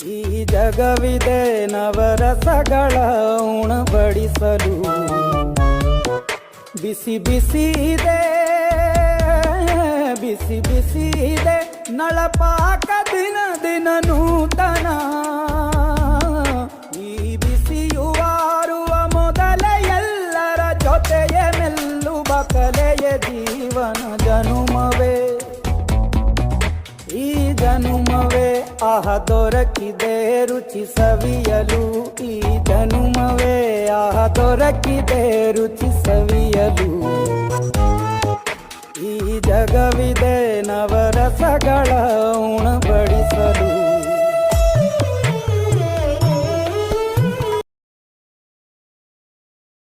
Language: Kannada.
ಈ ಜಗವಿದೆ ನವರಸಗಳ ಉಣಬಡಿಸಲು. ಬಿಸಿ ಬಿಸಿ ಇದೆ, ಬಿಸಿ ಬಿಸಿ ಇದೆ ನಳಪಾಕ ದಿನ ದಿನ ನೂತನ. ಈ ಬಿಸಿಯುವಾರುವ ಮೊದಲೇ ಎಲ್ಲರ ಜೊತೆಯೇ ಮೆಲ್ಲುವ ಕಲೆಯ ಜೀವನ ಜನುಮವೇ. ಈ ಜನುಮವೇ ಆಹ ದೊರಕಿದೆ ರುಚಿ ಸವಿಯಲು. ಈ ಜನುಮವೇ ಆಹ ದೊರಕಿದೆ ರುಚಿ ಸವಿಯಲು.